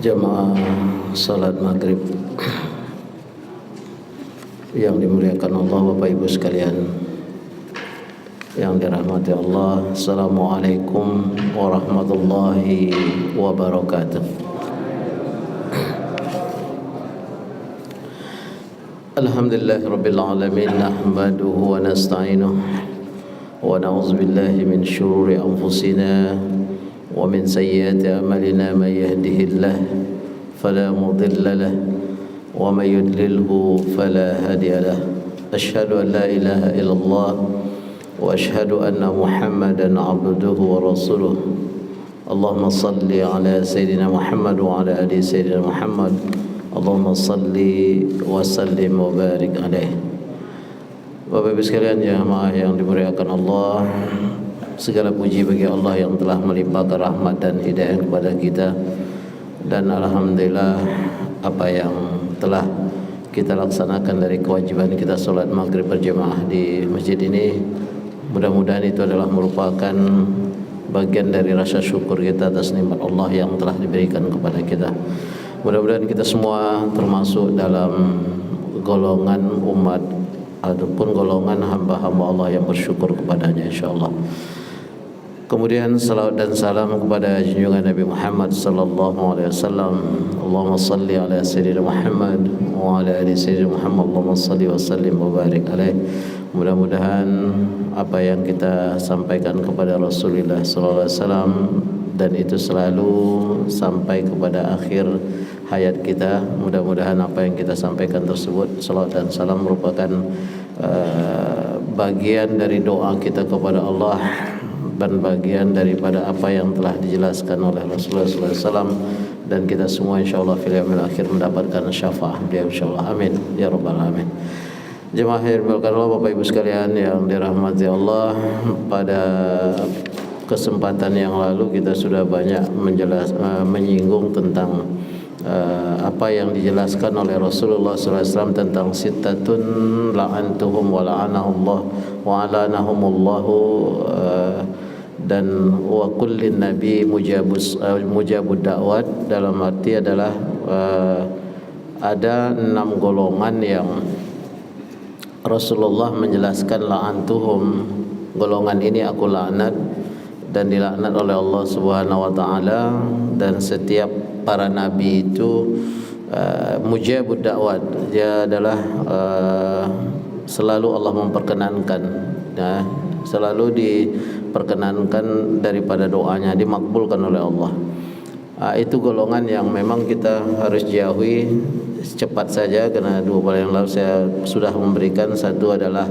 Jamaah salat maghrib yang dimuliakan Allah, Bapak Ibu sekalian yang dirahmati Allah, Assalamualaikum warahmatullahi wabarakatuh. Alhamdulillahi rabbil alamin, nahmaduhu wa nasta'inuhu wa na'udzu billahi min syururi anfusina wa min sayyiati a'malina, may yahdihillahu fala mudilla lahu wa may yudlilhu fala hadiya lahu. Asyhadu an la ilaha illallah wa asyhadu anna Muhammadan 'abduhu wa rasuluh. Allahumma salli ala sayyidina Muhammad wa ala ali sayyidina Muhammad. Allahumma salli wa sallim wa barik alaihi. Bapak Ibu sekalian jamaah yang dimuliakan Allah, segala puji bagi Allah yang telah melimpahkan rahmat dan hidayah kepada kita. Dan alhamdulillah, apa yang telah kita laksanakan dari kewajiban kita salat maghrib berjamaah di masjid ini, mudah-mudahan itu adalah merupakan bagian dari rasa syukur kita atas nikmat Allah yang telah diberikan kepada kita. Mudah-mudahan kita semua termasuk dalam golongan umat ataupun golongan hamba-hamba Allah yang bersyukur kepadanya, insyaallah. Kemudian salawat dan salam kepada junjungan Nabi Muhammad sallallahu alaihi wasallam. Allahumma salli ala sayyidina Muhammad wa ala ali sayyidina Muhammad. Allahumma salli wa sallim wa barik alaihi. Mudah-mudahan apa yang kita sampaikan kepada Rasulullah sallallahu alaihi wasallam dan itu selalu sampai kepada akhir hayat kita. Mudah-mudahan apa yang kita sampaikan tersebut, salawat dan salam, merupakan bagian dari doa kita kepada Allah dan bagian daripada apa yang telah dijelaskan oleh Rasulullah SAW, dan kita semua insyaallah fil yaumil akhir mendapatkan syafaat beliau insyaallah. Amin ya rabbal alamin. Jemaah yang dimuliakan Allah, Bapak Ibu sekalian yang dirahmati Allah, pada kesempatan yang lalu kita sudah banyak menyinggung tentang apa yang dijelaskan oleh Rasulullah SAW tentang sittatun la'antuhum wa la'anahullah wa alanahumullahu, dan wa kullin nabi mujabud da'wat, dalam arti adalah ada 6 golongan yang Rasulullah menjelaskan la'antuhum, golongan ini aku laknat dan dilaknat oleh Allah Subhanahu wa taala. Dan setiap para nabi itu mujabud da'wat, dia adalah selalu Allah memperkenankan, ya, selalu diperkenankan daripada doanya, dimakbulkan oleh Allah. Itu golongan yang memang kita harus jauhi cepat saja, karena 2 bulan yang lalu saya sudah memberikan. Satu adalah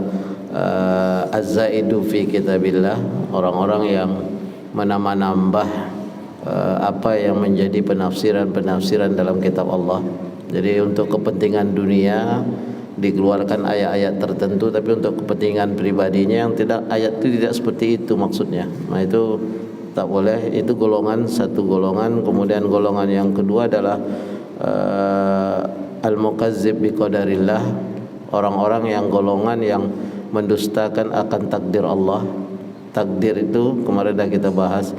az-zaidu fi kitabillah, orang-orang yang menambah apa yang menjadi penafsiran dalam kitab Allah. Jadi untuk kepentingan dunia dikeluarkan ayat-ayat tertentu, tapi untuk kepentingan pribadinya yang tidak, ayat itu tidak seperti itu maksudnya. Nah itu tak boleh. Itu golongan, satu golongan. Kemudian golongan yang kedua adalah al-mukazzib biqadarillah, orang-orang yang golongan yang mendustakan akan takdir Allah. Takdir itu kemarin dah kita bahas.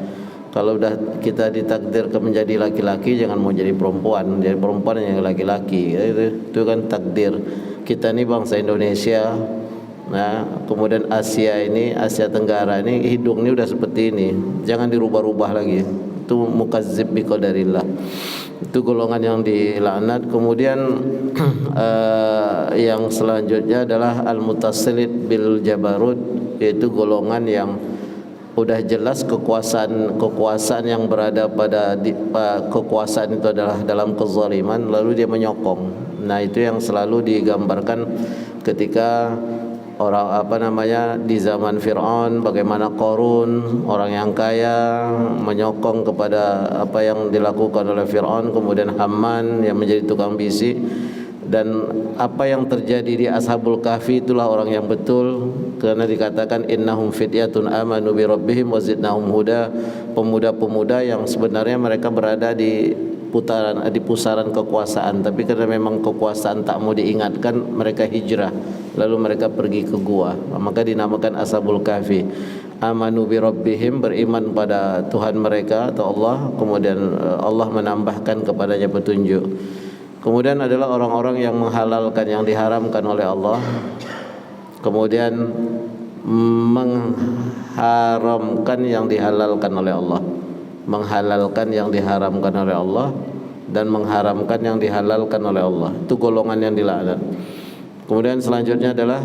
Kalau dah kita ditakdirkan menjadi laki-laki, jangan mau jadi perempuan. Jadi perempuan yang laki-laki, itu kan takdir. Kita ni bangsa Indonesia, nah kemudian Asia ini, Asia Tenggara ini, hidung ini udah seperti ini, jangan dirubah-rubah lagi. Itu mukazzib biqadarillah, itu golongan yang dilaknat. Kemudian yang selanjutnya adalah al-mutasilid bil jabarut, yaitu golongan yang udah jelas kekuasaan yang berada pada kekuasaan itu adalah dalam kezaliman, lalu dia menyokong. Nah itu yang selalu digambarkan ketika orang di zaman Fir'aun, bagaimana Qarun, orang yang kaya menyokong kepada apa yang dilakukan oleh Fir'aun, kemudian Haman yang menjadi tukang bisi, dan apa yang terjadi di Ashabul Kahfi itulah orang yang betul, karena dikatakan innahum fityatun amanu bi rabbihim wa zidnahum huda, pemuda-pemuda yang sebenarnya mereka berada di pusaran kekuasaan, tapi karena memang kekuasaan tak mau diingatkan, mereka hijrah, lalu mereka pergi ke gua, maka dinamakan Ashabul Kahfi. Amanu bi rabbihim, beriman pada Tuhan mereka atau Allah, kemudian Allah menambahkan kepadanya petunjuk. Kemudian adalah orang-orang yang menghalalkan yang diharamkan oleh Allah, kemudian mengharamkan yang dihalalkan oleh Allah, menghalalkan yang diharamkan oleh Allah, dan mengharamkan yang dihalalkan oleh Allah. Itu golongan yang dilaknat. Kemudian selanjutnya adalah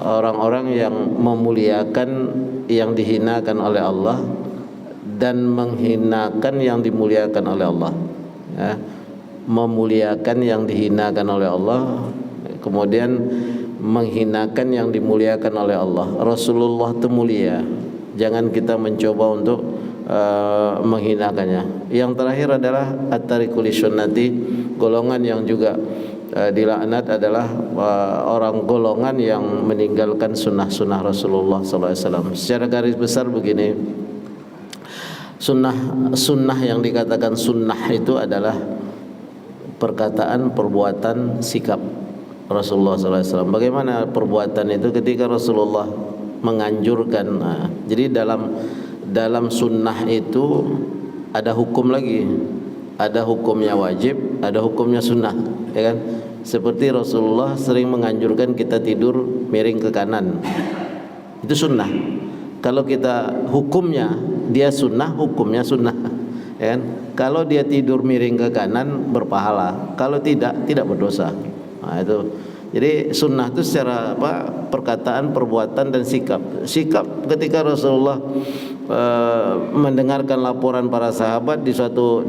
orang-orang yang memuliakan yang dihinakan oleh Allah dan menghinakan yang dimuliakan oleh Allah, ya. Memuliakan yang dihinakan oleh Allah, kemudian menghinakan yang dimuliakan oleh Allah. Rasulullah itu mulia, jangan kita mencoba untuk menghinakannya. Yang terakhir adalah at-tariqul sunnati, golongan yang juga dilaknat adalah orang golongan yang meninggalkan sunnah-sunnah Rasulullah SAW. Secara garis besar begini, sunnah yang dikatakan sunnah itu adalah perkataan, perbuatan, sikap Rasulullah SAW. Bagaimana perbuatan itu ketika Rasulullah menganjurkan? Nah, jadi dalam sunnah itu ada hukum lagi, ada hukumnya wajib, ada hukumnya sunnah, ya kan? Seperti Rasulullah sering menganjurkan kita tidur miring ke kanan, itu sunnah. Kalau kita hukumnya dia sunnah, hukumnya sunnah, ya kan? Kalau dia tidur miring ke kanan berpahala, kalau tidak berdosa. Nah, itu. Jadi sunnah itu secara perkataan, perbuatan, dan sikap. Sikap ketika Rasulullah mendengarkan laporan para sahabat di suatu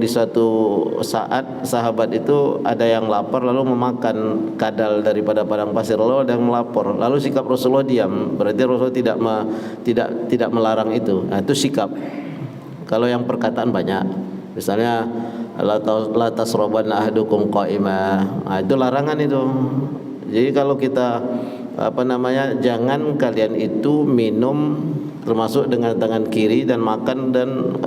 saat sahabat itu ada yang lapar lalu memakan kadal daripada padang pasir, lalu ada yang melapor, lalu sikap Rasulullah diam, berarti Rasulullah tidak melarang itu. Nah, itu sikap. Kalau yang perkataan banyak, misalnya la tasrabanna ahadukum qa'ima, nah, itu larangan itu. Jadi kalau kita jangan kalian itu minum termasuk dengan tangan kiri dan makan dan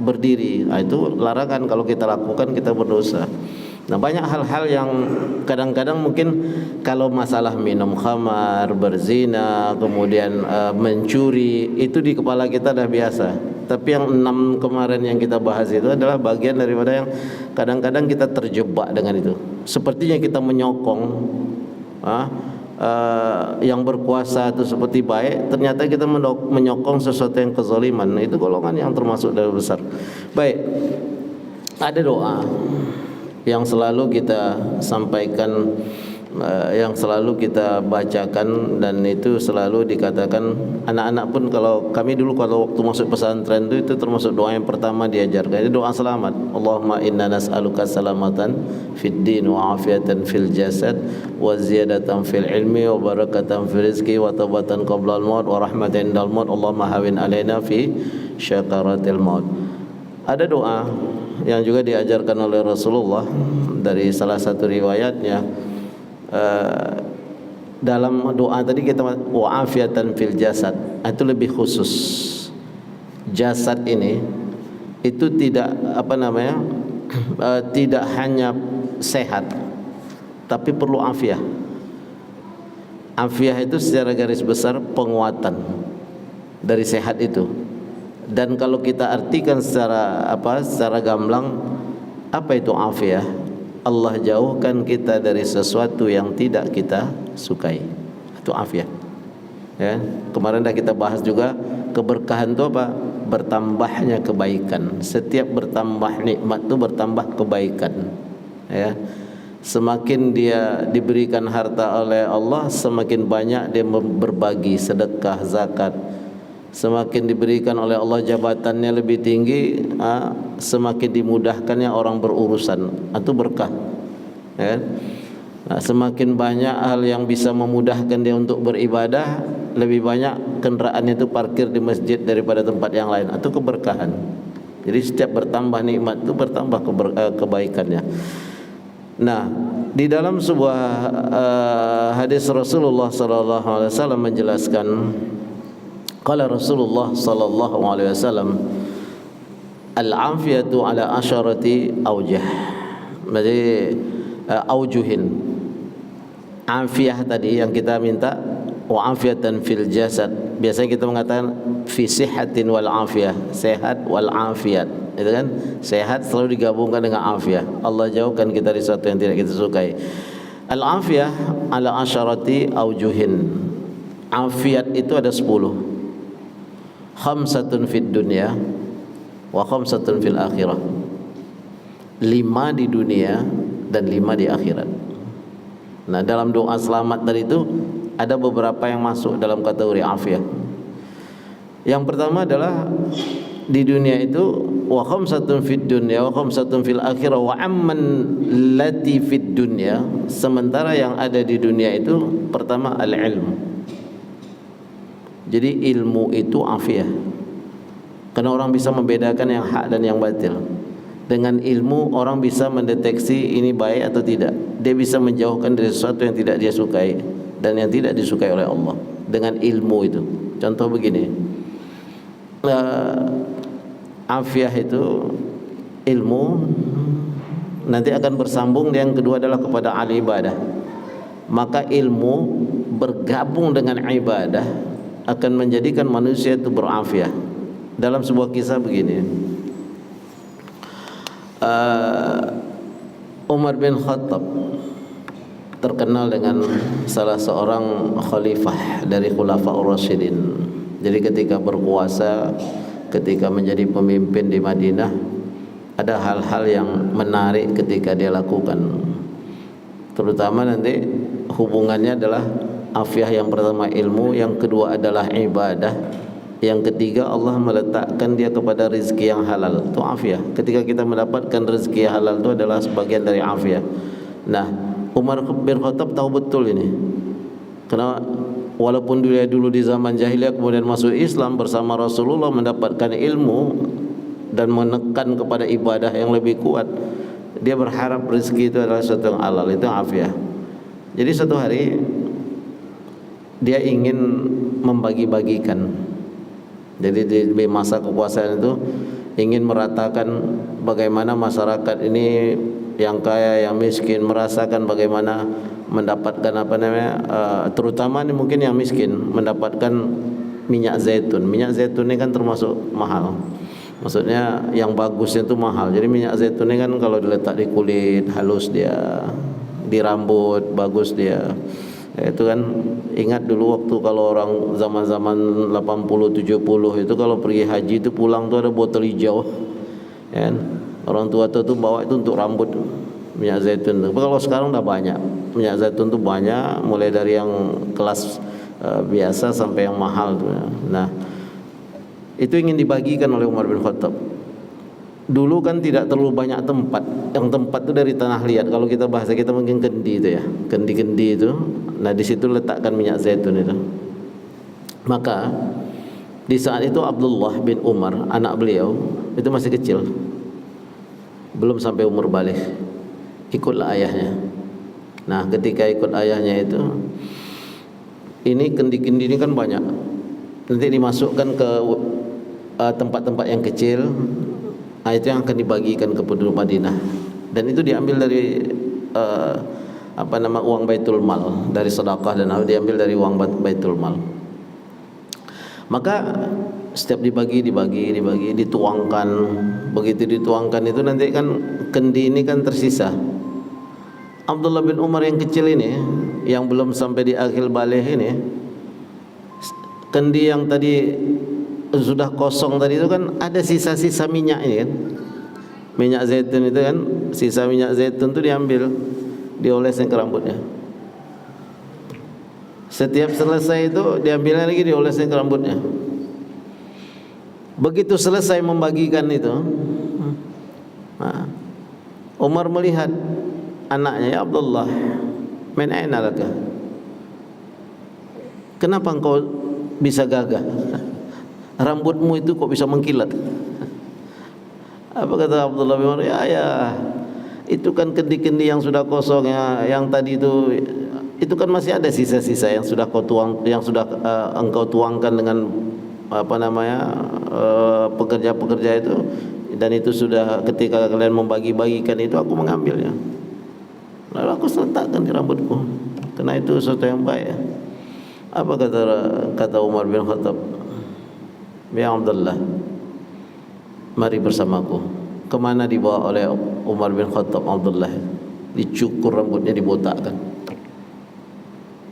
berdiri. Nah, itu larangan, kalau kita lakukan kita berdosa. Nah, banyak hal-hal yang kadang-kadang mungkin kalau masalah minum khamar, berzina, kemudian mencuri, itu di kepala kita dah biasa. Tapi yang 6 kemarin yang kita bahas itu adalah bagian daripada yang kadang-kadang kita terjebak dengan itu. Sepertinya kita menyokong yang berkuasa itu seperti baik, ternyata kita menyokong sesuatu yang kezaliman. Itu golongan yang termasuk dari besar. Baik, ada doa yang selalu kita sampaikan, yang selalu kita bacakan, dan itu selalu dikatakan anak-anak pun, kalau kami dulu kalau waktu masuk pesantren itu termasuk doa yang pertama diajarkan, itu doa selamat. Allahumma inna nas'aluka salamatan fid din wa afiatan fil jasad wa ziyadatan fil ilmi wa barakatan fil rizqi wa taubatan qabla al-maut wa rahmatan indal maut. Allahumma hawin alaina fi syakaratil maut. Ada doa yang juga diajarkan oleh Rasulullah dari salah satu riwayatnya. Dalam doa tadi kita wa'afiatan fil jasad, itu lebih khusus. Jasad ini itu tidak tidak hanya sehat, tapi perlu afiah. Afiah itu secara garis besar penguatan dari sehat itu. Dan kalau kita artikan secara gamblang, apa itu afiah? Allah jauhkan kita dari sesuatu yang tidak kita sukai. Itu afiah. Ya, kemarin dah kita bahas juga keberkahan itu apa? Bertambahnya kebaikan. Setiap bertambah nikmat itu bertambah kebaikan. Ya. Semakin dia diberikan harta oleh Allah, semakin banyak dia berbagi, sedekah, zakat. Semakin diberikan oleh Allah jabatannya lebih tinggi, semakin dimudahkannya orang berurusan, itu berkah, ya. Semakin banyak hal yang bisa memudahkan dia untuk beribadah, lebih banyak kendaraannya itu parkir di masjid daripada tempat yang lain, atau keberkahan. Jadi setiap bertambah nikmat itu bertambah kebaikannya. Nah, di dalam sebuah hadis Rasulullah sallallahu alaihi wasallam menjelaskan, qala Rasulullah sallallahu alaihi wasallam, al-afiyatu ala asharati awjah. Jadi aujuhin. Afiyah tadi yang kita minta, wa afiyatan fil jasad. Biasanya kita mengatakan fi sihhatin wal afiyah, sehat wal afiyat. Itu kan, sehat selalu digabungkan dengan afiyah. Allah jauhkan kita dari sesuatu yang tidak kita sukai. Al afiyah ala asharati aujuhin. Afiyat itu ada 10. Khamsatun fid dunya wa khamsatun fil akhirah. 5 di dunia dan 5 di akhirat. Nah, dalam doa selamat tadi itu ada beberapa yang masuk dalam kategori afiyah. Yang pertama adalah di dunia itu wa khamsatun fid dunya wa khamsatun fil akhirah wa amman lati fid dunya. Sementara yang ada di dunia itu pertama al-ilm. Jadi ilmu itu afiyah. Karena orang bisa membedakan yang hak dan yang batil. Dengan ilmu orang bisa mendeteksi ini baik atau tidak. Dia bisa menjauhkan dari sesuatu yang tidak dia sukai dan yang tidak disukai oleh Allah dengan ilmu itu. Contoh begini, afiyah itu ilmu, nanti akan bersambung. Yang kedua adalah kepada ahli ibadah. Maka ilmu bergabung dengan ibadah akan menjadikan manusia itu berafiyah. Dalam sebuah kisah begini, Umar bin Khattab terkenal dengan salah seorang khalifah dari Khulafaur Rasyidin. Jadi ketika berkuasa, ketika menjadi pemimpin di Madinah, ada hal-hal yang menarik ketika dia lakukan. Terutama nanti hubungannya adalah afiyah. Yang pertama ilmu, yang kedua adalah ibadah, yang ketiga Allah meletakkan dia kepada rezeki yang halal. Itu afiyah. Ketika kita mendapatkan rezeki yang halal itu adalah sebagian dari afiyah. Nah, Umar bin Khattab tahu betul ini. Karena walaupun dia dulu di zaman jahiliyah kemudian masuk Islam bersama Rasulullah, mendapatkan ilmu dan menekan kepada ibadah yang lebih kuat, dia berharap rezeki itu adalah sesuatu yang halal. Itu afiyah. Jadi suatu hari dia ingin membagi-bagikan. Jadi di masa kekuasaan itu ingin meratakan bagaimana masyarakat ini, yang kaya, yang miskin, merasakan bagaimana mendapatkan terutama ini mungkin yang miskin mendapatkan minyak zaitun. Minyak zaitun ini kan termasuk mahal. Maksudnya yang bagusnya itu mahal. Jadi minyak zaitun ini kan kalau diletak di kulit halus dia, di rambut bagus dia. Itu kan, ingat dulu waktu kalau orang zaman-zaman 80 70 itu kalau pergi haji itu pulang tuh ada botol hijau. Kan? Orang tua tuh bawa itu untuk rambut, minyak zaitun. Tapi kalau sekarang udah banyak. Minyak zaitun tuh banyak, mulai dari yang kelas biasa sampai yang mahal tuh. Nah, itu ingin dibagikan oleh Umar bin Khattab. Dulu kan tidak terlalu banyak tempat. Yang tempat itu dari tanah liat. Kalau kita bahasa kita mungkin kendi itu ya, kendi-kendi itu. Nah, di situ letakkan minyak zaitun itu. Maka di saat itu Abdullah bin Umar, anak beliau itu masih kecil, belum sampai umur balik. Ikutlah ayahnya. Nah, ketika ikut ayahnya itu, ini kendi-kendi ini kan banyak. Nanti dimasukkan ke tempat-tempat yang kecil. Nah, itu yang akan dibagikan ke penduduk Madinah. Dan itu diambil dari uang Baitul Mal, dari sedekah, dan diambil dari uang Baitul Mal. Maka setiap dibagi, dituangkan. Begitu dituangkan itu nanti kan kendi ini kan tersisa. Abdullah bin Umar yang kecil ini, yang belum sampai di akhir balik ini, kendi yang tadi sudah kosong tadi itu kan ada sisa-sisa minyak ini kan, minyak zaitun itu kan, sisa minyak zaitun itu diambil, dioleskan ke rambutnya. Setiap selesai itu diambil lagi, dioleskan ke rambutnya. Begitu selesai membagikan itu, Umar melihat anaknya, ya Abdullah, min aina laka? Kenapa engkau bisa gagah? Rambutmu itu kok bisa mengkilat? Apa kata Abdullah bin Umar? Ya, itu kan kendi-kendi yang sudah kosong ya, yang tadi itu kan masih ada sisa-sisa yang sudah kau tuang, yang sudah engkau tuangkan dengan apa namanya pekerja-pekerja itu, dan itu sudah ketika kalian membagi-bagikan itu aku mengambilnya. Lalu aku letakkan di rambutku, karena itu sesuatu yang baik. Apa kata Umar bin Khattab? Ya Abdullah, mari bersamaku. Kemana dibawa oleh Umar bin Khattab Abdullah? Dicukur rambutnya, dibotakkan.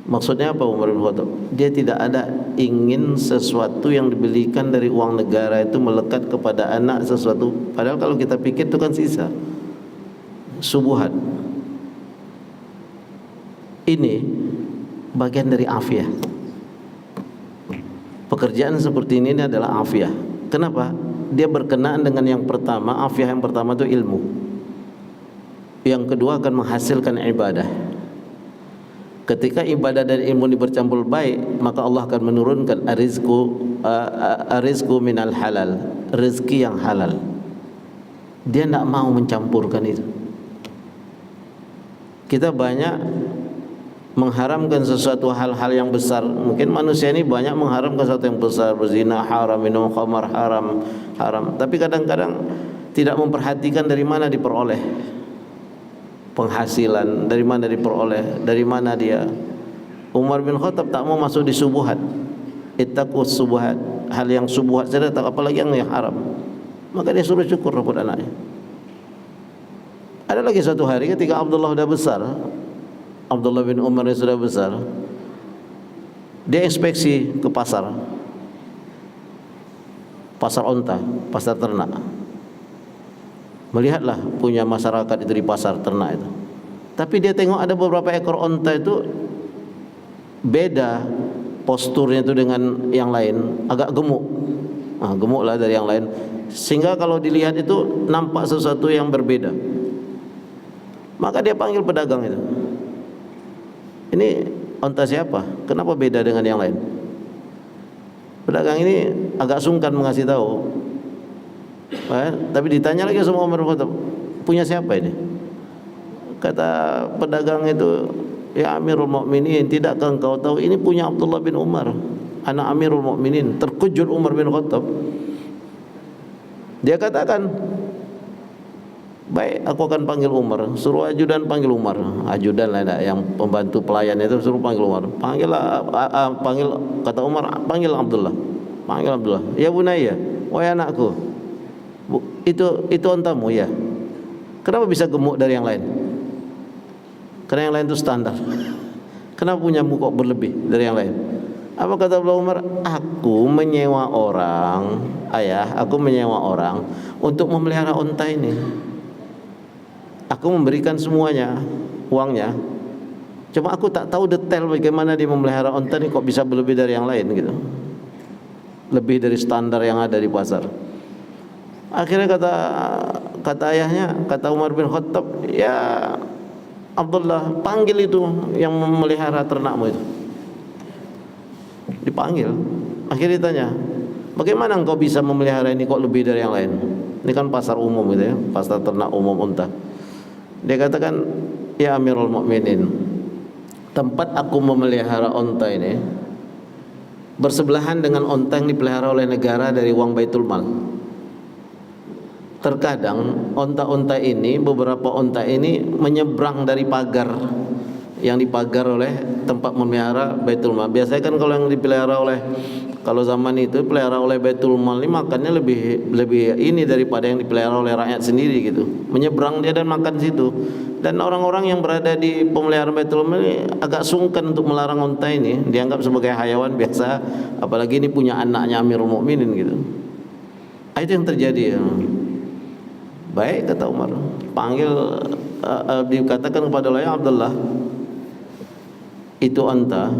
Maksudnya apa Umar bin Khattab? Dia tidak ada ingin sesuatu yang dibelikan dari uang negara itu melekat kepada anak sesuatu. Padahal kalau kita pikir itu kan sisa, subuhat. Ini bagian dari afiah. Pekerjaan seperti ini adalah afiah. Kenapa? Dia berkenaan dengan yang pertama. Afiah yang pertama itu ilmu. Yang kedua akan menghasilkan ibadah. Ketika ibadah dan ilmu ini bercampur baik, maka Allah akan menurunkan arizku minal halal, rezeki yang halal. Dia tidak mau mencampurkan itu. Kita banyak mengharamkan sesuatu hal-hal yang besar. Mungkin manusia ini banyak mengharamkan sesuatu yang besar, berzina haram, minum khamar haram. Tapi kadang-kadang tidak memperhatikan dari mana diperoleh penghasilan, dari mana diperoleh, dari mana dia. Umar bin Khattab tak mau masuk di subuhat. Ittaqus subuhat, hal yang subuhat saja, tak apalagi yang haram. Maka dia suruh cukur rambut anaknya. Ada lagi suatu hari ketika Abdullah sudah besar, Abdullah bin Umar yang sudah besar, dia inspeksi ke pasar onta, pasar ternak. Melihatlah punya masyarakat itu di pasar ternak itu. Tapi dia tengok ada beberapa ekor onta itu beda posturnya itu dengan yang lain, agak gemuk. Gemuk lah dari yang lain. Sehingga kalau dilihat itu nampak sesuatu yang berbeda. Maka dia panggil pedagang itu. Ini onta siapa? Kenapa beda dengan yang lain? Pedagang ini agak sungkan mengasih tahu. Tapi ditanya lagi sama Umar bin Khattab, punya siapa ini? Kata pedagang itu, ya Amirul Mukminin, tidakkah engkau tahu ini punya Abdullah bin Umar, anak Amirul Mukminin? Terkejut Umar bin Khattab. Dia katakan, baik, aku akan panggil Umar. Suruh ajudan panggil Umar. Ajudan lah, yang pembantu pelayan itu suruh panggil Umar. Panggil, kata Umar, panggil Abdullah. Panggil Abdullah. Ya bunayya, wahai anakku, itu ontamu ya. Kenapa bisa gemuk dari yang lain? Karena yang lain itu standar. Kenapa punyamu kok berlebih dari yang lain? Apa kata Umar? Aku menyewa orang, ayah, aku menyewa orang untuk memelihara onta ini. Aku memberikan semuanya, uangnya. Cuma aku tak tahu detail bagaimana dia memelihara onta ini kok bisa berlebih dari yang lain gitu. Lebih dari standar yang ada di pasar. Akhirnya kata ayahnya, kata Umar bin Khattab, ya Abdullah, panggil itu yang memelihara ternakmu itu. Dipanggil. Akhirnya ditanya, bagaimana engkau bisa memelihara ini kok lebih dari yang lain? Ini kan pasar umum gitu ya, pasar ternak umum unta. Dia katakan, ya Amirul Mukminin, tempat aku memelihara unta ini bersebelahan dengan unta yang dipelihara oleh negara dari uang Baitul Mal. Terkadang unta-unta ini, beberapa unta ini menyeberang dari pagar yang dipagar oleh tempat memelihara Baitul Mal. Biasanya kan kalau yang dipelihara oleh, kalau zaman itu pelihara oleh Baitul Mal ini makannya lebih ini daripada yang dipelihara oleh rakyat sendiri gitu. Menyeberang dia dan makan situ. Dan orang-orang yang berada di pemeliharaan Baitul Mal ini agak sungkan untuk melarang unta ini, dianggap sebagai hayawan biasa, apalagi ini punya anaknya Amirul Mukminin gitu. Itu yang terjadi ya. Baik, kata Umar, panggil, dikatakan kepada ya Abdullah, itu unta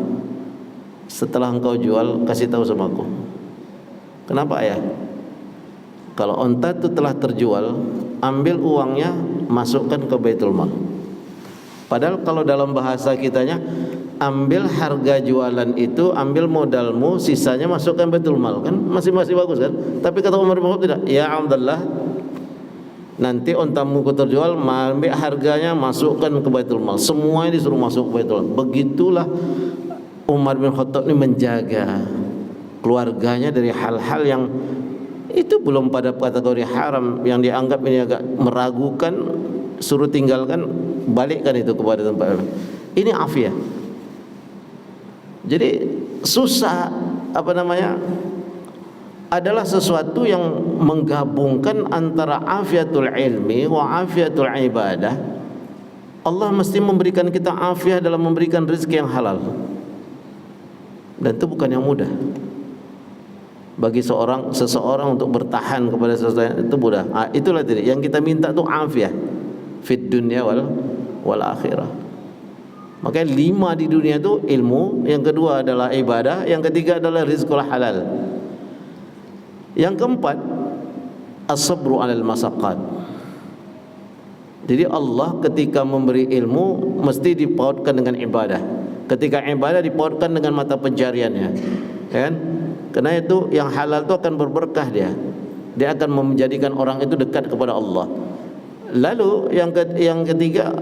setelah engkau jual kasih tahu sama aku. Kenapa ayah? Kalau unta itu telah terjual, ambil uangnya, masukkan ke Baitul Mal. Padahal kalau dalam bahasa kitanya, ambil harga jualan itu, ambil modalmu, sisanya masukkan Baitul Mal, kan masih bagus kan. Tapi kata Umar bin Khattab tidak. Ya Abdullah, nanti ontamu ku terjual, ambil harganya masukkan ke Baitul Mal. Semuanya disuruh masuk ke Baitul Mal. Begitulah Umar bin Khattab ini menjaga keluarganya dari hal-hal yang itu belum pada kategori haram, yang dianggap ini agak meragukan, suruh tinggalkan, balikkan itu kepada tempat. Ini afiah. Jadi susah adalah sesuatu yang menggabungkan antara afiatul ilmi wa afiatul ibadah. Allah mesti memberikan kita afiah dalam memberikan rezeki yang halal, dan itu bukan yang mudah bagi seseorang untuk bertahan kepada sesuatu itu mudah. Itulah tadi yang kita minta tuh afiah fid dunya wal akhirah. Makanya 5 di dunia itu ilmu, yang kedua adalah ibadah, yang ketiga adalah rizqul halal, yang keempat as-sabru 'alal masaqat. Jadi Allah ketika memberi ilmu mesti dipautkan dengan ibadah. Ketika ibadah dipautkan dengan mata pencariannya, kan? Karena itu yang halal itu akan berberkah dia akan menjadikan orang itu dekat kepada Allah. Lalu yang ketiga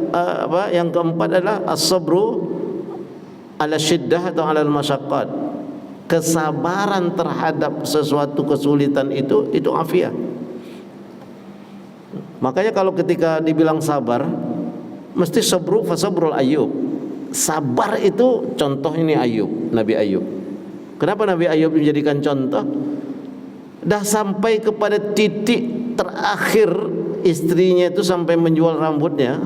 yang keempat adalah as-sabru 'ala syiddah atau 'alal masyaqqat. Kesabaran terhadap sesuatu kesulitan itu afiah. Makanya kalau ketika dibilang sabar, mesti sabru fa sabrul Ayyub. Sabar itu contoh ini Ayub, Nabi Ayub. Kenapa Nabi Ayub dijadikan contoh? Dah sampai kepada titik terakhir, istrinya itu sampai menjual rambutnya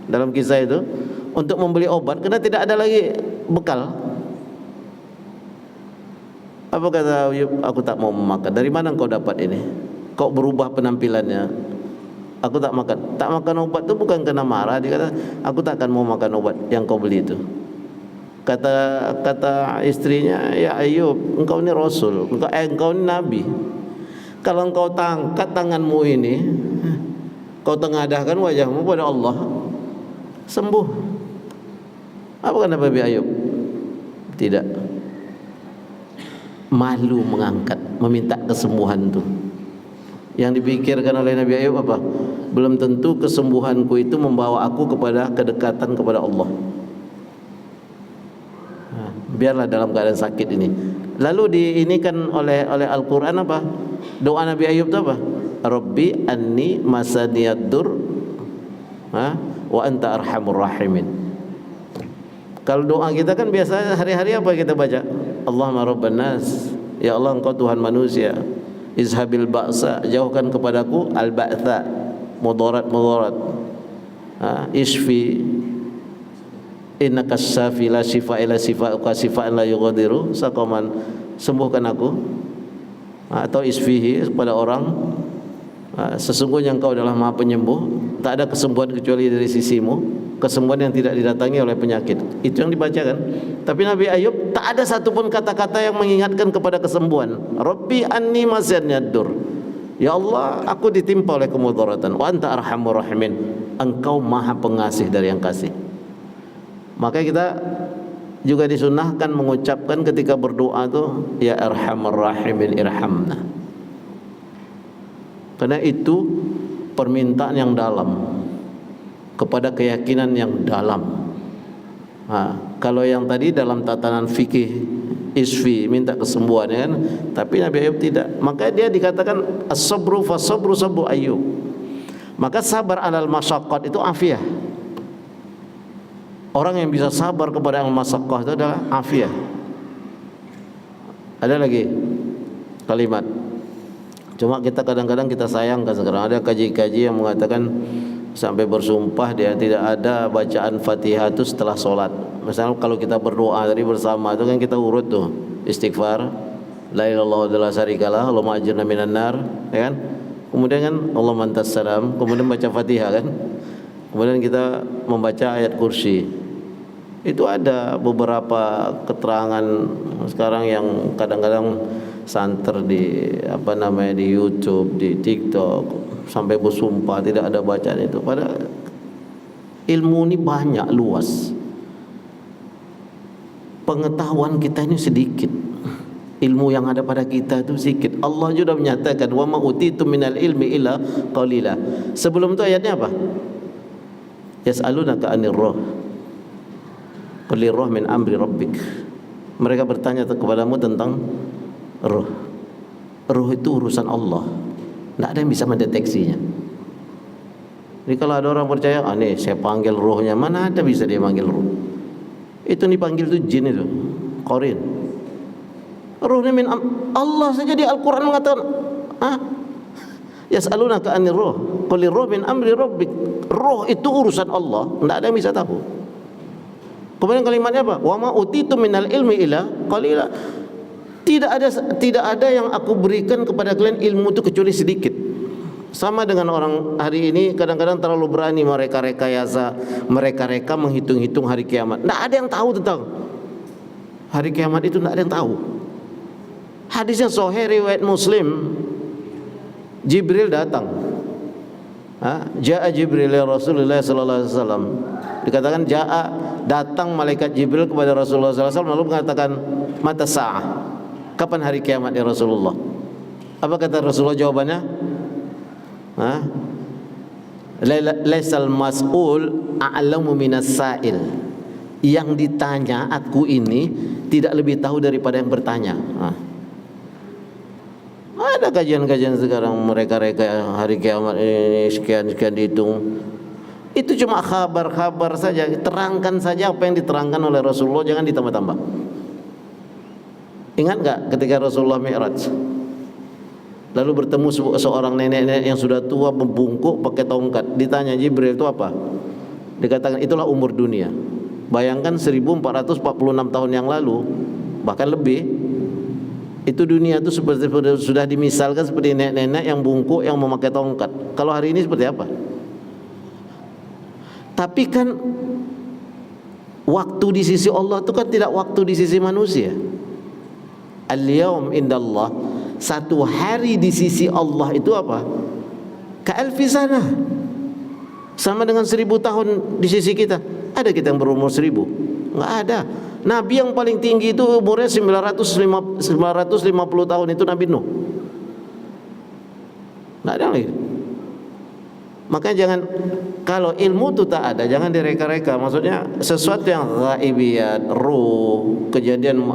dalam kisah itu untuk membeli obat karena tidak ada lagi bekal. Apa kata Ayub? Aku tak mau makan. Dari mana engkau dapat ini? Kau berubah penampilannya. Aku tak makan. Tak makan obat itu bukan karena marah. Dia kata, aku tak akan mau makan obat yang kau beli itu. Kata istrinya, ya Ayub, engkau ini Rasul, engkau ini Nabi. Kalau engkau angkat tanganmu ini, kau tengadahkan wajahmu pada Allah, sembuh. Apa kata Nabi Ayub? Tidak. Malu mengangkat, meminta kesembuhan itu. Yang dipikirkan oleh Nabi Ayub apa? Belum tentu kesembuhanku itu membawa aku kepada kedekatan kepada Allah. Biarlah dalam keadaan sakit ini. Lalu diinikan oleh Al-Quran apa? Doa Nabi Ayub itu apa? Rabbi anni masaniyad-dur wa anta arhamur rahimin. Kalau doa kita kan biasa hari-hari apa kita baca? Allahumma rabban nas, ya Allah engkau Tuhan manusia. Izhabil ba'sa, jauhkan kepadaku al-ba'tha, mudarat. Isfi innaka syafi la shifa illa shifa'uka shifa'an la yughadiru saqaman, sembuhkan aku. Atau isfihi kepada orang, sesungguhnya engkau adalah Maha Penyembuh, tak ada kesembuhan kecuali dari sisimu, kesembuhan yang tidak didatangi oleh penyakit. Itu yang dibacakan. Tapi Nabi Ayub tak ada satupun kata-kata yang mengingatkan kepada kesembuhan. Rabbi anni masaniyad-dur, ya Allah aku ditimpa oleh kemudaratan. Wa anta arhamur rahimin, engkau Maha Pengasih dari yang kasih. Maka kita juga disunahkan mengucapkan ketika berdoa tuh, ya arhamar rahimin irhamna. Karena itu permintaan yang dalam kepada keyakinan yang dalam. Kalau yang tadi dalam tatanan fikih isfi, minta kesembuhan kan, tapi Nabi Ayub tidak. Maka dia dikatakan as-sabru fa sabru sabru Ayub. Maka sabar alal masyaqqat itu afiah. Orang yang bisa sabar kepada yang masyaqqah itu adalah afiah. Ada lagi kalimat, cuma kita kadang-kadang kita sayangkan sekarang ada kaji-kaji yang mengatakan sampai bersumpah dia tidak ada bacaan Fatihah itu setelah solat. Misalnya kalau kita berdoa tadi bersama itu kan kita urut tuh istighfar, la ilaha illallah wa la syarikalah, Allahumma ajirna minan nar, ya kan? Kemudian kan Allahumma antas salam, kemudian baca Fatihah kan? Kemudian kita membaca ayat kursi. Itu ada beberapa keterangan sekarang yang kadang-kadang santer di di YouTube, di TikTok, sampai bersumpah tidak ada bacaan itu. Padahal Ilmu ini banyak, luas. Pengetahuan kita ini sedikit. Ilmu yang ada pada kita itu sedikit. Allah juga menyatakan wa ma utitu minal ilmi illa qalila. Sebelum itu ayatnya apa? Yas'alunaka 'anir ruh. Qul ruh min amri rabbik. Mereka bertanya kepadamu tentang ruh. Ruh itu urusan Allah. Tidak ada yang bisa mendeteksinya. Jadi kalau ada orang percaya, nih saya panggil ruhnya, mana ada bisa dia panggil ruh? Itu dipanggil itu jin itu, qarin. Ruhnya min Allah saja di Al-Quran mengatakan, yas'alunaka 'anir ruh, qul ruh min amri rabbik. Ruh itu urusan Allah, tidak ada yang bisa tahu. Kemudian kalimatnya apa? Wa ma utitu minal ilmi illa qalila. Tidak ada yang aku berikan kepada kalian ilmu itu kecuali sedikit. Sama dengan orang hari ini kadang-kadang terlalu berani mereka rekayasa, mereka menghitung-hitung hari kiamat. Tidak ada yang tahu tentang hari kiamat itu, tidak ada yang tahu. Hadisnya sahih riwayat Muslim. Jibril datang. Ja'a Jibril ya Rasulullah sallallahu alaihi wasallam. Dikatakan datang malaikat Jibril kepada Rasulullah sallallahu alaihi wasallam lalu mengatakan, "Mata sa'ah?" Kapan hari kiamat ya Rasulullah? Apa kata Rasulullah jawabannya? Laisal mas'ul a'lamu minas sa'il. Yang ditanya aku ini tidak lebih tahu daripada yang bertanya. Ada kajian-kajian sekarang mereka hari kiamat ini sekian dihitung. Itu cuma kabar-kabar saja. Terangkan saja apa yang diterangkan oleh Rasulullah, jangan ditambah-tambah. Ingat enggak ketika Rasulullah Mi'raj lalu bertemu seorang nenek-nenek yang sudah tua membungkuk pakai tongkat. Ditanya Jibril itu apa? Dikatakan itulah umur dunia. Bayangkan 1446 tahun yang lalu, bahkan lebih. Itu dunia itu seperti sudah dimisalkan seperti nenek-nenek yang bungkuk yang memakai tongkat. Kalau hari ini seperti apa? Tapi kan waktu di sisi Allah itu kan tidak waktu di sisi manusia. Al-yawm indallah, satu hari di sisi Allah itu apa? Ka'alfi sana. Sama dengan 1000 tahun di sisi kita. Ada kita yang berumur 1000? Enggak ada. Nabi yang paling tinggi itu umurnya 950 tahun itu Nabi Nuh. Enggak ada lagi. Makanya jangan, kalau ilmu itu tak ada, jangan direka-reka. Maksudnya sesuatu yang ghaibiyat, ruh, kejadian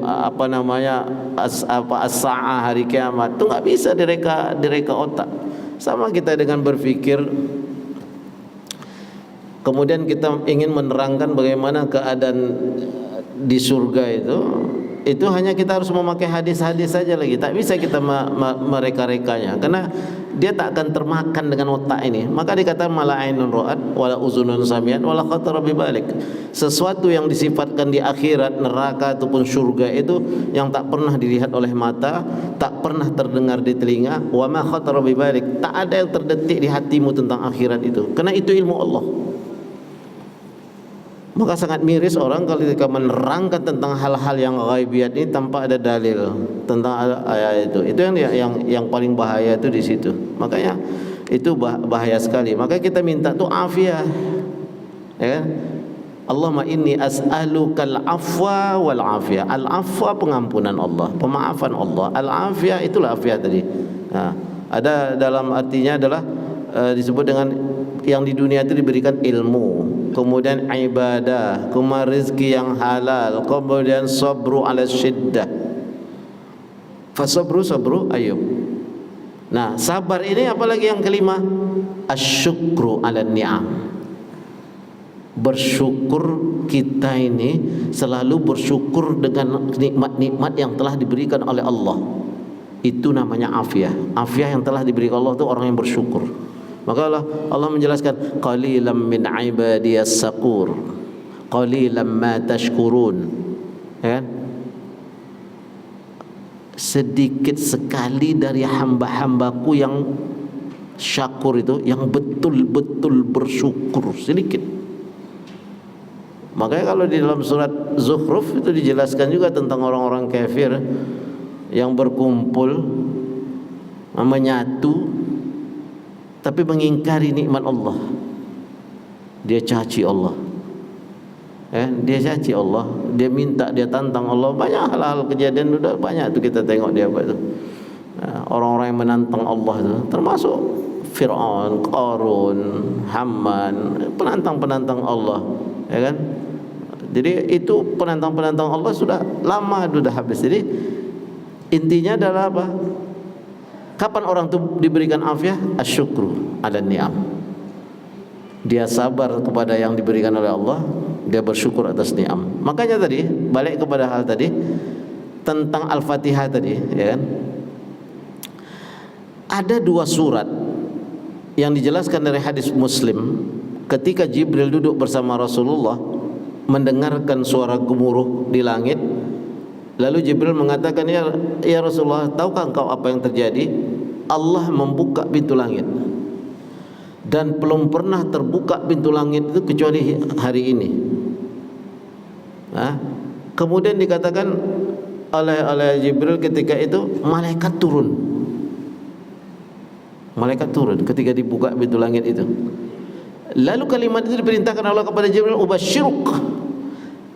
as-sa'ah hari kiamat itu nggak bisa direka otak. Sama kita dengan berpikir, kemudian kita ingin menerangkan bagaimana keadaan di surga itu hanya kita harus memakai hadis-hadis saja lagi. Tak bisa kita mereka-rekanya, karena dia tak akan termakan dengan otak ini. Maka dikatakan mala ainun ra'at wala uzunun sami'at wala khatara bi balik. Sesuatu yang disifatkan di akhirat, neraka ataupun surga itu yang tak pernah dilihat oleh mata, tak pernah terdengar di telinga, wa ma khatara bi balik. Tak ada yang terdetik di hatimu tentang akhirat itu. Karena itu ilmu Allah. Maka sangat miris orang kalau ketika menerangkan tentang hal-hal yang ghaibiyat ini tanpa ada dalil tentang ayat itu. Itu yang paling bahaya itu di situ. Makanya itu bahaya sekali. Maka kita minta tuh afiah. Ya kan? Allahumma inni as'alukal afwa wal afiyah. Al-afwa pengampunan Allah, pemaafan Allah. Al-afiyah itulah afiyah tadi. Nah, ada dalam artinya adalah disebut dengan yang di dunia itu diberikan ilmu, kemudian ibadah, kemudian rezeki yang halal, kemudian sabru ala syiddah. Fasabru Ayub. Nah, sabar ini apalagi yang kelima? Asyukru ala ni'am. Bersyukur, kita ini selalu bersyukur dengan nikmat-nikmat yang telah diberikan oleh Allah. Itu namanya afiyah. Afiyah yang telah diberikan Allah itu orang yang bersyukur. Maka Allah menjelaskan qalilan min ibadiyas saqur qalilan ma tashkurun. Ya kan? Sedikit sekali dari hamba-hambaku yang syakur itu, yang betul-betul bersyukur, sedikit. Makanya kalau di dalam surat Zukhruf itu dijelaskan juga tentang orang-orang kafir yang berkumpul menyatu tapi mengingkari nikmat Allah. dia caci Allah. Dia caci Allah, dia minta, dia tantang Allah. Banyak hal-hal kejadian sudah banyak tu kita tengok dia apa itu. Orang-orang yang menantang Allah itu termasuk Fir'aun, Qarun, Haman, penantang-penantang Allah, ya kan? Jadi itu penantang-penantang Allah sudah lama sudah habis. Jadi intinya adalah apa? Kapan orang itu diberikan afiah? Asyukru ala ni'am. Dia sabar kepada yang diberikan oleh Allah, dia bersyukur atas ni'am. Makanya tadi balik kepada hal tadi tentang Al-Fatihah tadi, ya kan? Ada 2 surat yang dijelaskan dari hadis Muslim ketika Jibril duduk bersama Rasulullah mendengarkan suara gemuruh di langit. Lalu Jibril mengatakan, ya Rasulullah, tahukah engkau apa yang terjadi? Allah membuka pintu langit dan belum pernah terbuka pintu langit itu kecuali hari ini. Kemudian dikatakan oleh Jibril ketika itu malaikat turun. Malaikat turun ketika dibuka pintu langit itu. Lalu kalimat itu diperintahkan Allah kepada Jibril, ubasyiruk,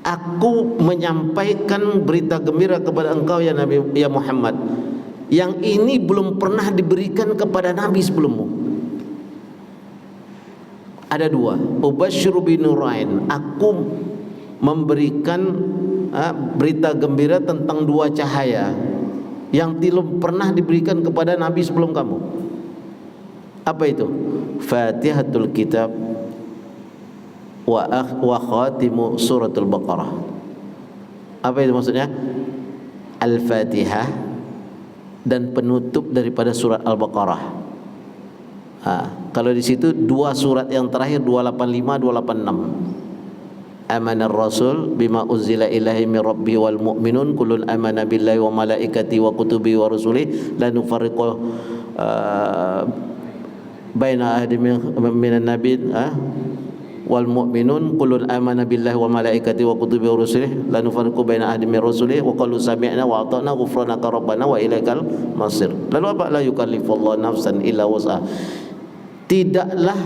aku menyampaikan berita gembira kepada engkau ya Nabi, ya Muhammad, yang ini belum pernah diberikan kepada Nabi sebelummu. Ada 2, ubasyiru binurain, aku memberikan berita gembira tentang 2 cahaya yang belum pernah diberikan kepada Nabi sebelum kamu. Apa itu? Fatihatul Kitab wa khatimu suratul Baqarah. Apa itu maksudnya? Al-Fatihah dan penutup daripada surat Al-Baqarah. Kalau di situ 2 surat yang terakhir 285 286. Amanar Rasul bima uzila ilahi min rabbi wal mu'minun kullun amana billahi wa malaikati wa kutubi wa rusuli la nufarriqu baina ahadi minan nabiyyin wal mu'minun kullun amana billahi wa malaikati wa kutubi wa rusulihi la nufarriqu baina ahadin min rusulihi wa qalu sami'na wa ata'na ghufranaka rabbana wa ilaikal masir. Lalu apa? La yukallifullahu nafsan illa wus'aha. Tidaklah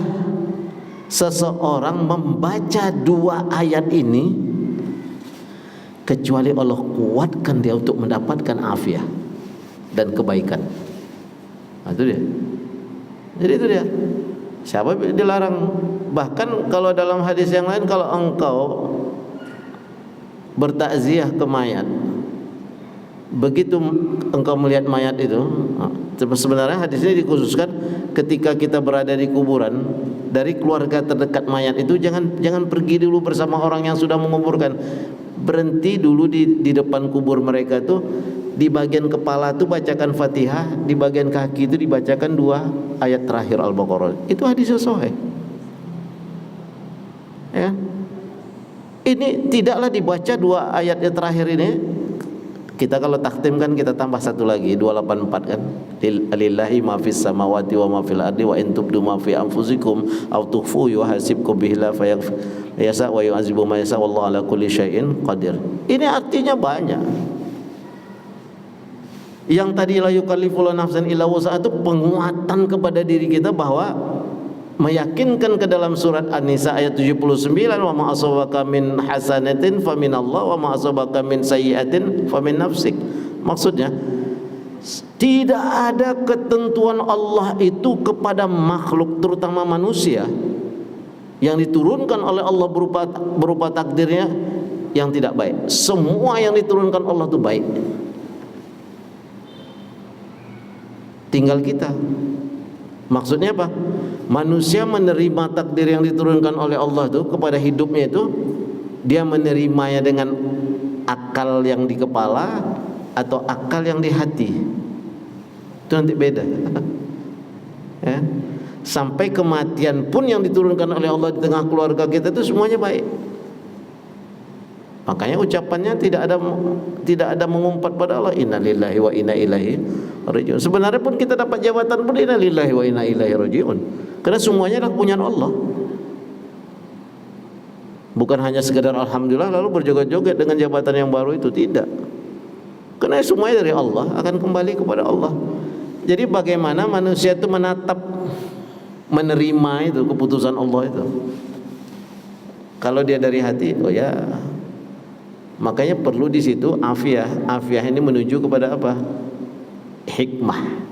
seseorang membaca 2 ayat ini kecuali Allah kuatkan dia untuk mendapatkan afiah dan kebaikan. Itu dia. Jadi itu dia. Siapa dilarang? Bahkan kalau dalam hadis yang lain, kalau engkau bertakziah ke mayat, begitu engkau melihat mayat itu, sebenarnya hadis ini dikhususkan ketika kita berada di kuburan, dari keluarga terdekat mayat itu jangan pergi dulu bersama orang yang sudah menguburkan. Berhenti dulu di depan kubur mereka itu. Di bagian kepala itu bacakan Fatihah, di bagian kaki itu dibacakan 2 ayat terakhir Al-Baqarah. Itu hadis sahih. Ya. Ini tidaklah dibaca 2 ayat yang terakhir ini. Kita kalau takhtim kan kita tambah 1 lagi 284 kan. Lillahi ma fis samawati wa ma fil ardi wa in tubdu ma fi anfusikum aw tukhfu yuhasibkum bihi la yasa wa yu'azibu ma yasa wallahu ala kulli syai'in qadir. Ini artinya banyak. Yang tadi la yukallifullahu nafsan illa wus'aha itu penguatan kepada diri kita bahwa meyakinkan ke dalam surat An-Nisa ayat 79, wa ma asabaka min hasanatin faminallah wa ma asabaka min sayyi'atin famin nafsik. Maksudnya tidak ada ketentuan Allah itu kepada makhluk terutama manusia yang diturunkan oleh Allah berupa takdirnya yang tidak baik. Semua yang diturunkan Allah itu baik. Tinggal kita. Maksudnya apa? Manusia menerima takdir yang diturunkan oleh Allah itu kepada hidupnya itu, dia menerimanya dengan akal yang di kepala atau akal yang di hati. Itu nanti beda. Ya. Sampai kematian pun yang diturunkan oleh Allah di tengah keluarga kita itu semuanya baik. Makanya ucapannya tidak ada mengumpat pada Allah, innalillahi wa inna ilaihi rajiun. Sebenarnya pun kita dapat jabatan pun innalillahi wa inna ilaihi rajiun. Karena semuanya adalah punyaan Allah. Bukan hanya sekedar alhamdulillah lalu berjoget-joget dengan jabatan yang baru itu, tidak. Karena semuanya dari Allah, akan kembali kepada Allah. Jadi bagaimana manusia itu menatap, menerima itu keputusan Allah itu. Kalau dia dari hati, oh ya. Makanya perlu di situ afiah. Afiah ini menuju kepada apa? Hikmah.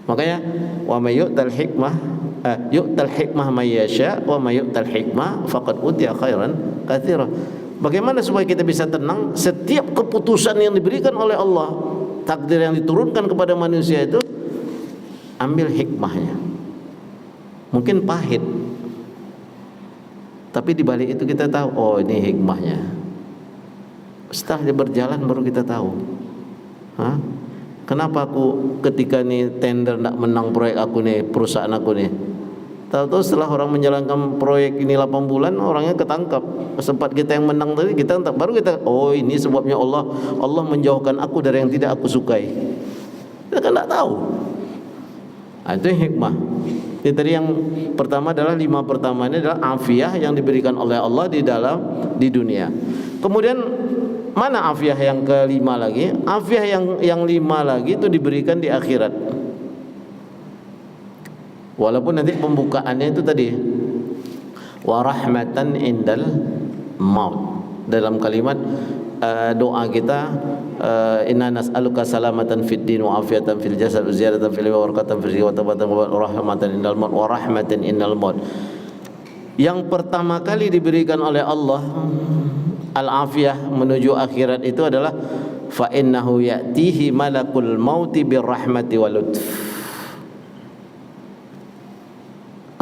Makanya wa may yu'tal hikmah may yasha wa may yu'tal hikmah faqad utiya khairan katsira. Bagaimana supaya kita bisa tenang? Setiap keputusan yang diberikan oleh Allah, takdir yang diturunkan kepada manusia itu, ambil hikmahnya. Mungkin pahit, tapi di balik itu kita tahu, oh ini hikmahnya. Setelah dia berjalan baru kita tahu. Kenapa aku ketika nih tender nak menang proyek aku nih, perusahaan aku nih, tahu-tahu setelah orang menjalankan proyek ini 8 bulan orangnya ketangkap. Sempat kita yang menang tadi kita entah, baru kita, oh ini sebabnya Allah menjauhkan aku dari yang tidak aku sukai. Kita kan tak tahu. Itu hikmah. Jadi tadi yang pertama adalah 5 pertama ini adalah afiah yang diberikan oleh Allah di dunia. Kemudian mana afiah yang kelima lagi? Afiah yang 5 lagi itu diberikan di akhirat. Walaupun nanti pembukaannya itu tadi wa rahmatan indal maut. Dalam kalimat doa kita, inna nas'aluka salamatan fid din wa afiatan fil jasad wa ziyadatan fil ilmi wa barakatan fil rizqi wa tabatan wa rahmatan indal maut wa rahmatan indal maut. Yang pertama kali diberikan oleh Allah al-afiyah menuju akhirat itu adalah fa innahu ya'tihi malakul mauti birrahmati wal lutf.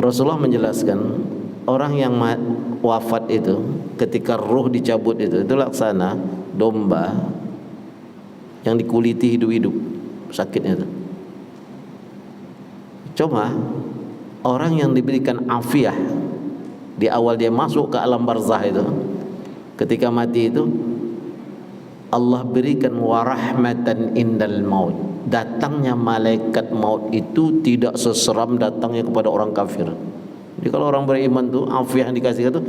Rasulullah menjelaskan orang yang wafat itu ketika ruh dicabut itu laksana domba yang dikuliti hidup-hidup sakitnya itu. Cuma orang yang diberikan afiah di awal dia masuk ke alam barzah itu, ketika mati itu Allah berikan warahmatan indal maut. Datangnya malaikat maut itu tidak seseram datangnya kepada orang kafir. Jadi kalau orang beriman tuh afiah yang dikasih itu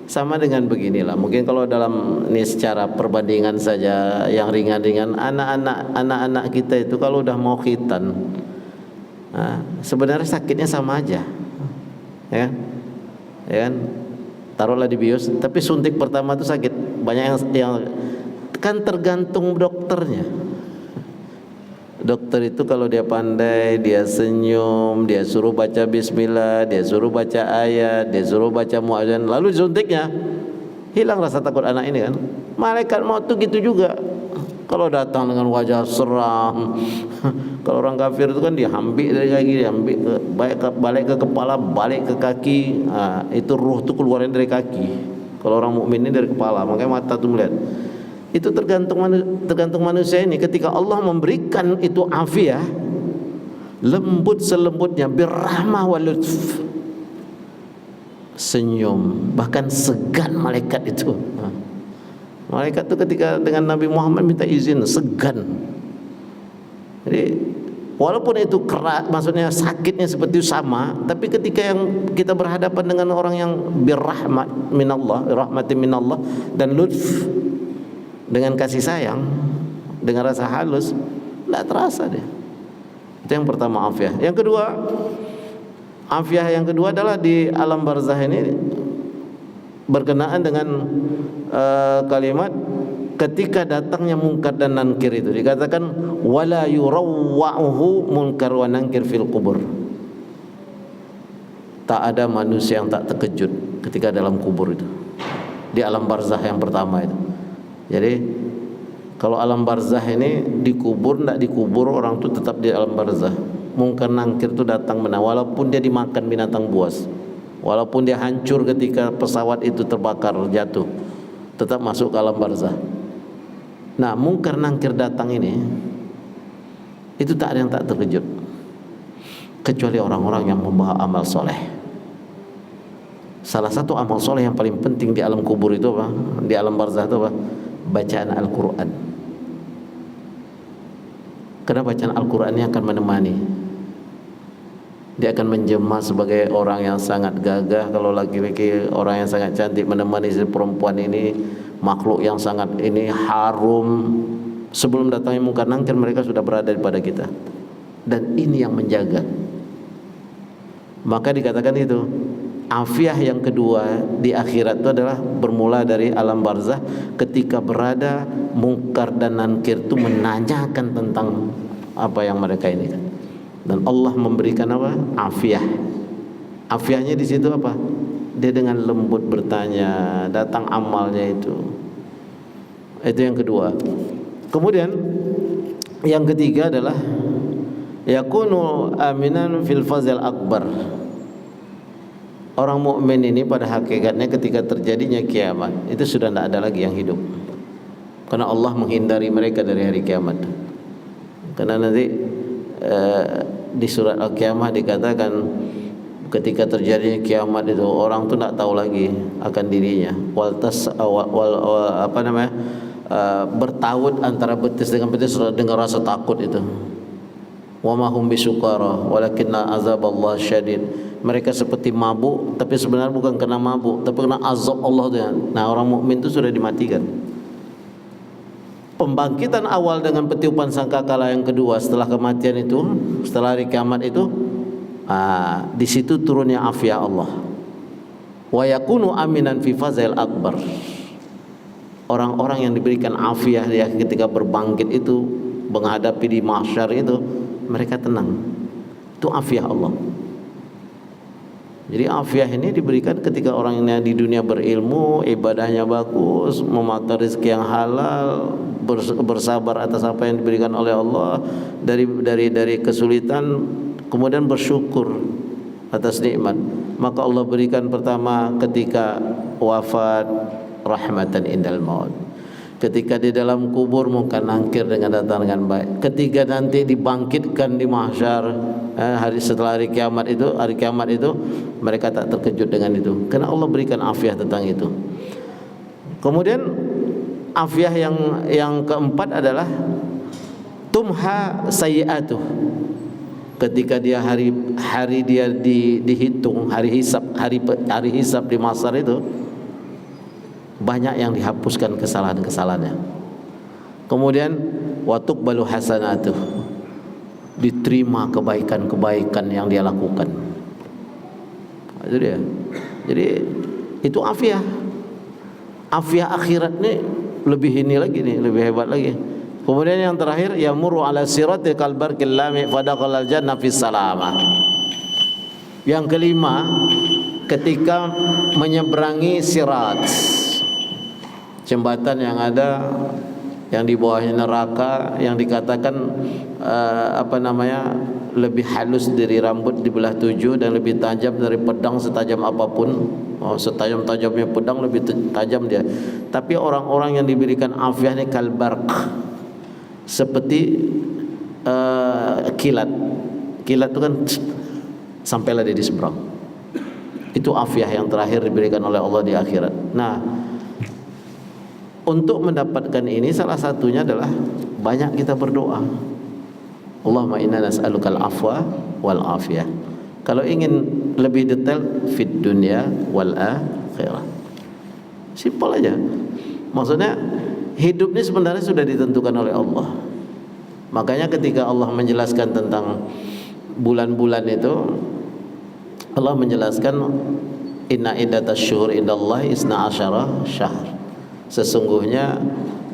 sama dengan beginilah. Mungkin kalau dalam ini secara perbandingan saja yang ringan-ringan, anak-anak kita itu kalau udah mau khitan, sebenarnya sakitnya sama aja, ya kan? Taruhlah di bius, tapi suntik pertama itu sakit. Banyak yang kan tergantung dokternya. Dokter itu kalau dia pandai, dia senyum, dia suruh baca bismillah, dia suruh baca ayat, dia suruh baca muadzin, lalu disuntiknya, hilang rasa takut anak ini kan. Malaikat maut itu gitu juga. Kalau datang dengan wajah seram, kalau orang kafir itu kan dihambik dari kaki, dihambik balik ke kepala, balik ke kaki, itu ruh itu keluarnya dari kaki. Kalau orang mukmin ini dari kepala, makanya mata tuh melihat. Itu tergantung manusia ini. Ketika Allah memberikan itu afiah, lembut selembutnya, birrahmah wal lutf, senyum, bahkan segan malaikat itu. Malaikat itu ketika dengan Nabi Muhammad minta izin, segan. Jadi walaupun itu keras, maksudnya sakitnya seperti itu sama, tapi ketika yang kita berhadapan dengan orang yang birrahmat minallah, rahmatin minallah dan lutf, dengan kasih sayang, dengan rasa halus, tidak terasa dia. Itu yang pertama afiah. Yang kedua, afiah yang kedua adalah di alam barzah ini berkenaan dengan kalimat ketika datangnya munkar dan nankir itu dikatakan wala yurawwa'uhu munkar wa nankir fil kubur. Tak ada manusia yang tak terkejut ketika dalam kubur itu, di alam barzah yang pertama itu. Jadi kalau alam barzah ini dikubur tidak dikubur, orang itu tetap di alam barzah. Mungkar nangkir itu datang benar, walaupun dia dimakan binatang buas, walaupun dia hancur ketika pesawat itu terbakar jatuh, tetap masuk ke alam barzah. Nah, mungkar nangkir datang ini itu tak ada yang tak terkejut, kecuali orang-orang yang membawa amal soleh. Salah satu amal soleh yang paling penting di alam kubur itu apa? Di alam barzah itu apa? Bacaan Al-Quran. Karena bacaan Al-Quran ini akan menemani. Dia akan menjelma sebagai orang yang sangat gagah. Kalau laki-laki orang yang sangat cantik menemani si perempuan ini, makhluk yang sangat ini harum. Sebelum datangnya munkar nangkir mereka sudah berada pada kita. Dan ini yang menjaga. Maka dikatakan itu Afiah yang kedua di akhirat itu adalah bermula dari alam barzah, ketika berada mungkar dan nankir itu menanyakan tentang apa yang mereka ini kan. Dan Allah memberikan apa? Afiah. Afiahnya di situ apa? Dia dengan lembut bertanya, datang amalnya itu. Itu yang kedua. Kemudian yang ketiga adalah yakunu aminan fil fazil akbar. Orang mukmin ini pada hakikatnya ketika terjadinya kiamat itu sudah tidak ada lagi yang hidup, karena Allah menghindari mereka dari hari kiamat. Karena nanti di surat Al-Qiyamah dikatakan ketika terjadinya kiamat itu orang tu tak tahu lagi akan dirinya. Bertaut antara betis dengan betis dengan rasa takut itu. Wa ma hum bisukara walakinna azaballah syadid. Mereka seperti mabuk, tapi sebenarnya bukan kena mabuk, tapi kena azab Allah. Nah, orang mukmin itu sudah dimatikan. Pembangkitan awal dengan petiupan sangkakala yang kedua setelah kematian itu, setelah hari kiamat itu, di situ turunnya afiah Allah. Wa yakunu aminan fi fazail akbar. Orang-orang yang diberikan afiah dia ketika berbangkit itu, menghadapi di mahsyar itu, mereka tenang. Itu afiah Allah. Jadi afiah ini diberikan ketika orang ini di dunia berilmu, ibadahnya bagus, memakan rezeki yang halal, bersabar atas apa yang diberikan oleh Allah dari kesulitan, kemudian bersyukur atas nikmat. Maka Allah berikan pertama ketika wafat rahmatan indal maut. Ketika di dalam kubur mungkin nangkir dengan datang dengan baik. Ketika nanti dibangkitkan di mahsyar, hari setelah hari kiamat itu mereka tak terkejut dengan itu, karena Allah berikan afiah tentang itu. Kemudian afiah yang keempat adalah tumha sayyi'atuh. Ketika dia hari dia dihitung, hari hisab di mahsyar itu, banyak yang dihapuskan kesalahan-kesalahannya. Kemudian watuk balu hasanatuh, diterima kebaikan-kebaikan yang dia lakukan. Itu dia. Jadi itu afiah. Afiah akhirat ini lebih lebih hebat lagi. Kemudian yang terakhir, yamuru ala sirati kalbarqil lami fadaqal jannah fis salamah. Yang kelima, ketika menyeberangi sirat, jembatan yang ada yang di bawahnya neraka, yang dikatakan lebih halus dari rambut dibelah 7 dan lebih tajam dari pedang setajam apapun. Setajam-tajamnya pedang lebih tajam dia. Tapi orang-orang yang diberikan afiah ini kalbarq, seperti kilat. Kilat itu kan sampailah dia di seberang. Itu afiah yang terakhir diberikan oleh Allah di akhirat. Nah, untuk mendapatkan ini salah satunya adalah banyak kita berdoa. Allahumma inna nas'alukal afwa wal afiyah. Kalau ingin lebih detail, fid dunya wal akhirah. Simpel aja. Maksudnya hidup ini sebenarnya sudah ditentukan oleh Allah. Makanya ketika Allah menjelaskan tentang bulan-bulan itu, Allah menjelaskan inna iddatash syuhur indallahi isna asyara syahr. Sesungguhnya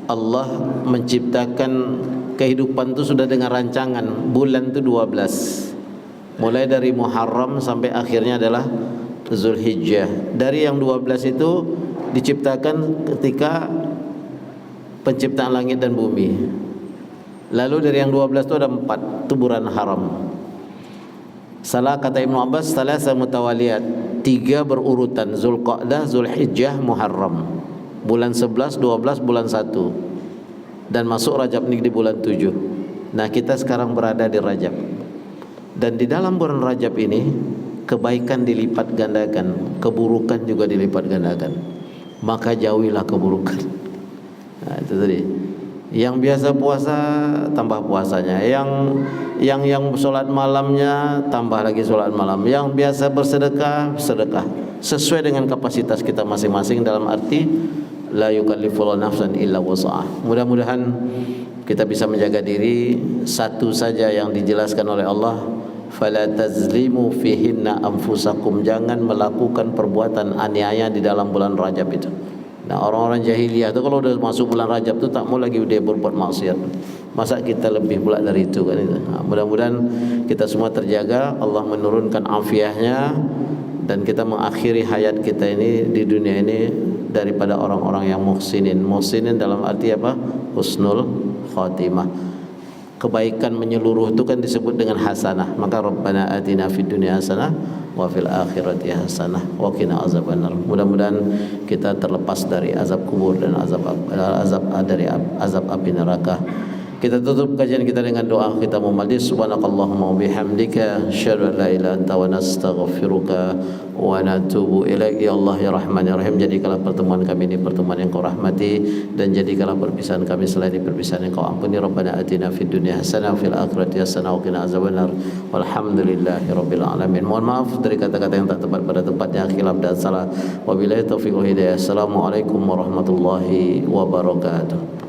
Allah menciptakan kehidupan itu sudah dengan rancangan. Bulan itu 12. Mulai dari Muharram sampai akhirnya adalah Zulhijjah. Dari yang 12 itu diciptakan ketika penciptaan langit dan bumi. Lalu dari yang 12 itu ada 4, itu bulan haram. Salah kata Ibnu Abbas, salasa mutawaliyat, 3 berurutan, Zulqa'dah, Zulhijjah, Muharram. Bulan 11, 12, bulan 1. Dan masuk Rajab ini di bulan 7. Nah, kita sekarang berada di Rajab. Dan di dalam bulan Rajab ini kebaikan dilipat gandakan, keburukan juga dilipat gandakan. Maka jauhilah keburukan. Nah, itu tadi. Yang biasa puasa tambah puasanya, yang sholat malamnya tambah lagi sholat malam, yang biasa bersedekah sedekah sesuai dengan kapasitas kita masing-masing, dalam arti la yukallifullahu nafsan illa wus'aha. Mudah-mudahan kita bisa menjaga diri. Satu saja yang dijelaskan oleh Allah, fala tazlimu fihinna anfusakum, jangan melakukan perbuatan aniaya di dalam bulan Rajab itu. Nah, orang-orang jahiliyah itu kalau udah masuk bulan Rajab itu tak mau lagi dia berbuat maksiat. Masa kita lebih pula dari itu kan itu. Nah, mudah-mudahan kita semua terjaga, Allah menurunkan afiahnya, dan kita mengakhiri hayat kita ini di dunia ini daripada orang-orang yang muhsinin. Muhsinin dalam arti apa? Husnul khatimah. Kebaikan menyeluruh itu kan disebut dengan hasanah. Maka Rabbana atina fid dunya hasanah wa fil akhirati hasanah wa qina azabannar. Mudah-mudahan kita terlepas dari azab kubur dan azab api neraka. Kita tutup kajian kita dengan doa kita memulai subhanakallahumma wa bihamdika asyhadu an la ilaha illa anta wa nastaghfiruka wa natubu ilaik. Ya Allah ya Rahman ya Rahim, jadikanlah pertemuan kami ini pertemuan yang Kau rahmati, dan jadikanlah perpisahan kami selain perpisahan yang Kau ampuni. Rabbana atina fid dunya hasanah wa fil akhirati hasanah wa qina azabannar. Walhamdulillahi rabbil alamin. Mohon maaf dari kata-kata yang tak tepat pada tempatnya, khilaf dan salah. Wabillahi taufiq wal hidayah. Assalamualaikum warahmatullahi wabarakatuh.